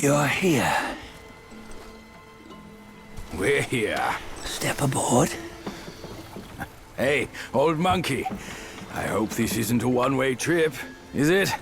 You're here. We're here. Step aboard. Hey, old monkey. I hope this isn't a one-way trip, is it?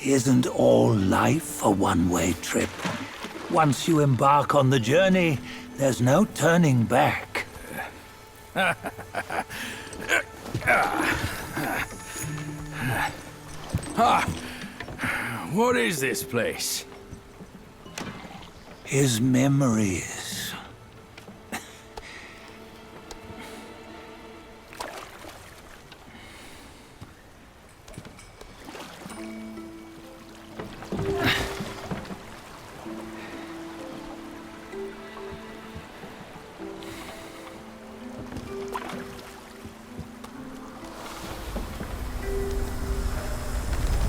Isn't all life a one-way trip? Once you embark on the journey, there's no turning back. What is this place? His memories.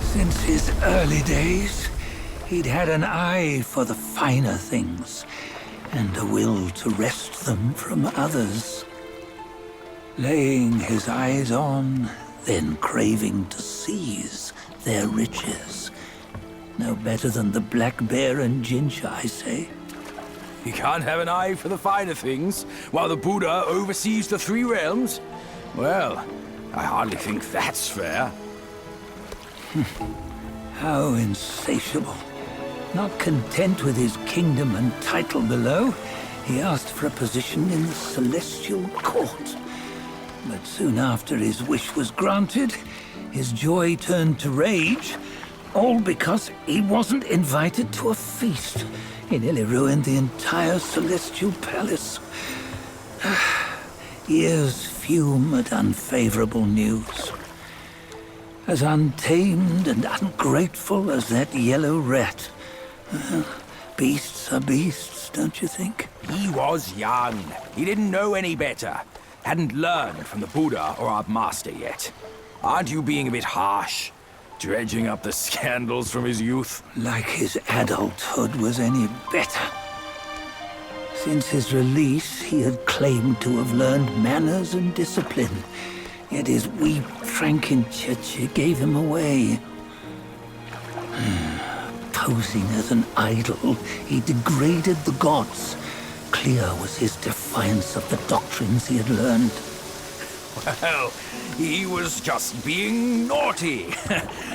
Since his early days, he'd had an eye for the finer things, and a will to wrest them from others. Laying his eyes on, then craving to seize their riches. No better than the black bear and Jincha, I say. You can't have an eye for the finer things, while the Buddha oversees the three realms? Well, I hardly think that's fair. How insatiable. Not content with his kingdom and title below, he asked for a position in the celestial court. But soon after his wish was granted, his joy turned to rage, all because he wasn't invited to a feast. He nearly ruined the entire celestial palace. Ears fume at unfavorable news. As untamed and ungrateful as that yellow rat. Beasts are beasts, don't you think? He was young. He didn't know any better. Hadn't learned from the Buddha or our master yet. Aren't you being a bit harsh? Dredging up the scandals from his youth? Like his adulthood was any better. Since his release, he had claimed to have learned manners and discipline. Yet his weak Frankenchurch gave him away. Posing as an idol, he degraded the gods. Clear was his defiance of the doctrines he had learned. Well, he was just being naughty.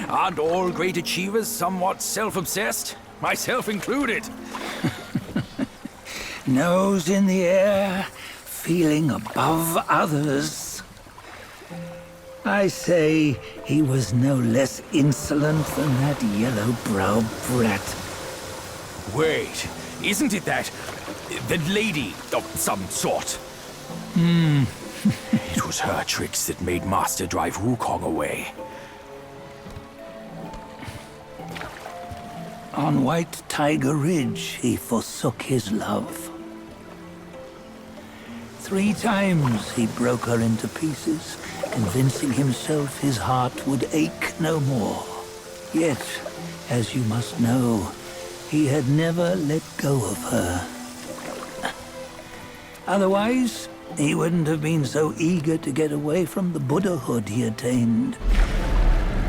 Aren't all great achievers somewhat self-obsessed? Myself included. Nose in the air, feeling above others. I say he was no less insolent than that yellow-browed brat. Wait, isn't it that lady of some sort? It was her tricks that made Master drive Wukong away. On White Tiger Ridge, he forsook his love. 3 times he broke her into pieces, convincing himself his heart would ache no more. Yet, as you must know, he had never let go of her. Otherwise, he wouldn't have been so eager to get away from the Buddhahood he attained.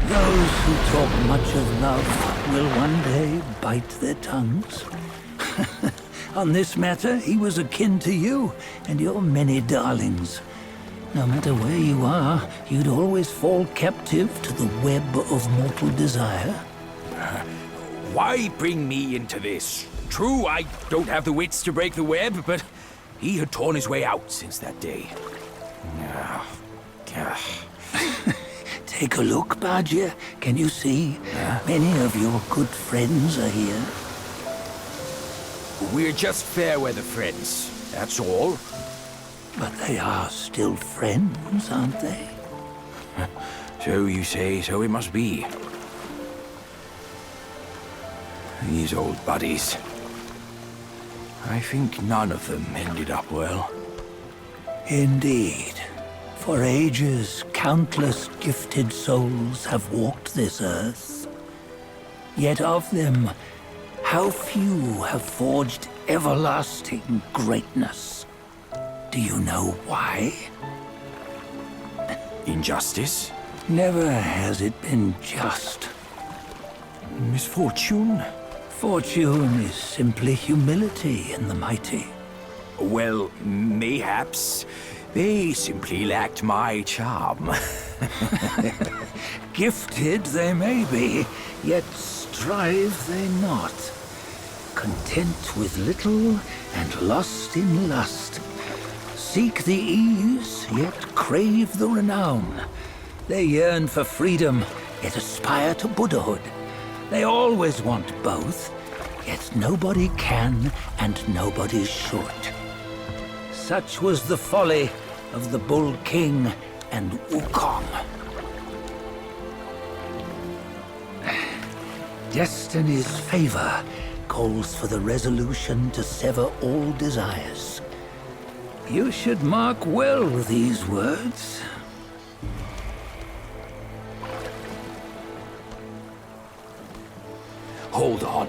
Those who talk much of love will one day bite their tongues. On this matter, he was akin to you and your many darlings. No matter where you are, you'd always fall captive to the web of mortal desire. Why bring me into this? True, I don't have the wits to break the web, but he had torn his way out since that day. Take a look, Bajia. Can you see? Many of your good friends are here. We're just fair-weather friends, that's all. But they are still friends, aren't they? So you say, so it must be. These old buddies. I think none of them ended up well. Indeed. For ages, countless gifted souls have walked this earth. Yet of them, how few have forged everlasting greatness? Do you know why? Injustice? Never has it been just. Misfortune? Fortune is simply humility in the mighty. Well, mayhaps. They simply lacked my charm. Gifted they may be, yet strive they not. Content with little and lost in lust. Seek the ease, yet crave the renown. They yearn for freedom, yet aspire to Buddhahood. They always want both, yet nobody can and nobody should. Such was the folly of the Bull King and Wukong. Destiny's favor calls for the resolution to sever all desires. You should mark well these words. Hold on.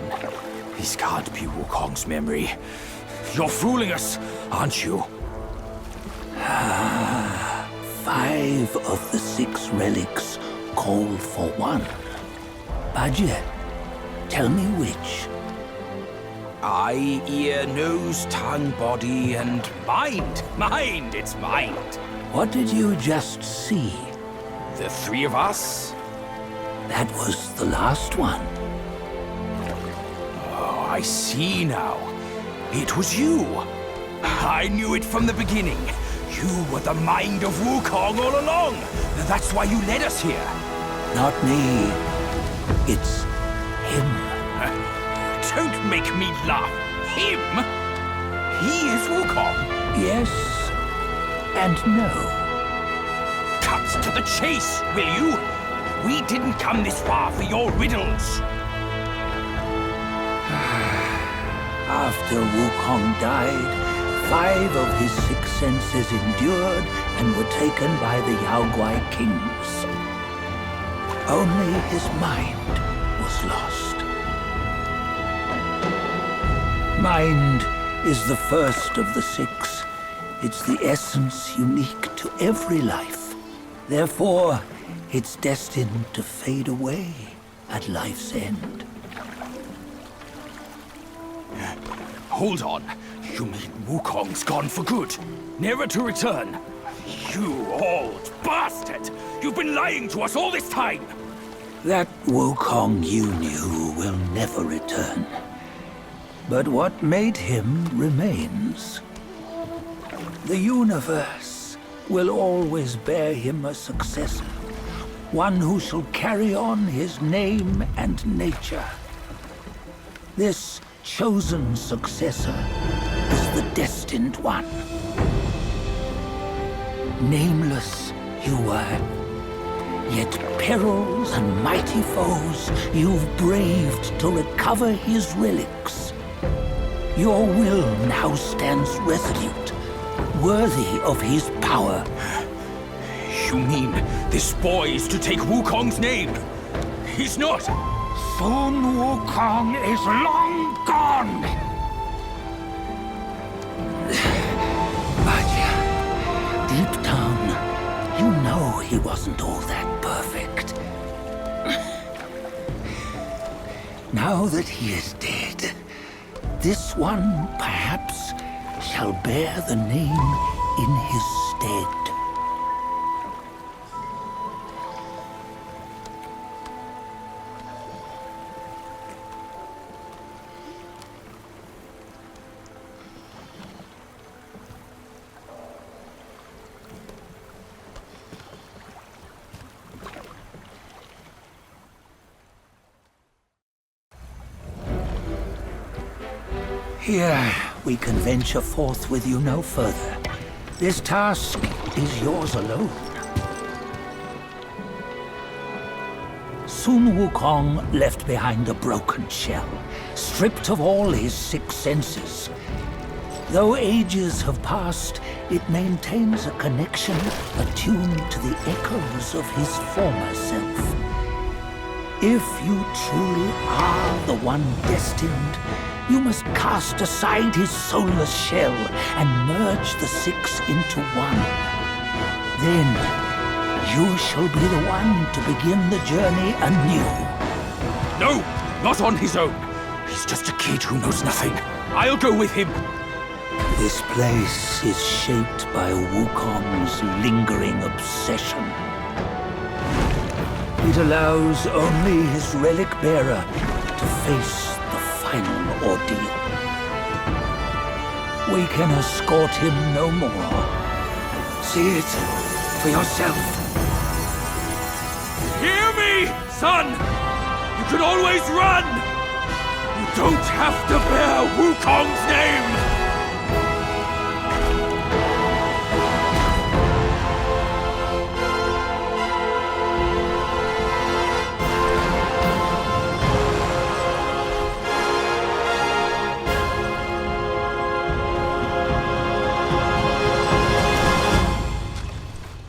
This can't be Wukong's memory. You're fooling us, aren't you? 5 of the 6 relics call for one. Budget, tell me which. Eye, ear, nose, tongue, body, and mind. Mind, it's mind. What did you just see? The 3 of us? That was the last one. Oh, I see now. It was you. I knew it from the beginning. You were the mind of Wukong all along. That's why you led us here. Not me. It's him. Don't make me laugh. Him? He is Wukong. Yes and no. Cut to the chase, will you? We didn't come this far for your riddles. After Wukong died, 5 of his 6 senses endured and were taken by the Yaoguai kings. Only his mind was lost. Mind is the first of the 6. It's the essence unique to every life. Therefore, it's destined to fade away at life's end. Hold on. You mean Wukong's gone for good? Never to return? You old bastard! You've been lying to us all this time! That Wukong you knew will never return. But what made him remains. The universe will always bear him a successor. One who shall carry on his name and nature. This chosen successor is the destined one. Nameless you were, yet perils and mighty foes you've braved to recover his relics. Your will now stands resolute, worthy of his power. You mean this boy is to take Wukong's name? He's not! Sun Wukong is long gone! But deep down, you know he wasn't all that perfect. Now that he is dead, this one, perhaps, shall bear the name in his stead. Here, we can venture forth with you no further. This task is yours alone. Sun Wukong left behind a broken shell, stripped of all his 6 senses. Though ages have passed, it maintains a connection attuned to the echoes of his former self. If you truly are the one destined, you must cast aside his soulless shell and merge the 6 into one. Then you shall be the one to begin the journey anew. No, not on his own. He's just a kid who knows nothing. I'll go with him. This place is shaped by Wukong's lingering obsession. It allows only his relic bearer to face the final ordeal. We can escort him no more. See it for yourself. Hear me, son! You can always run! You don't have to bear Wukong's name!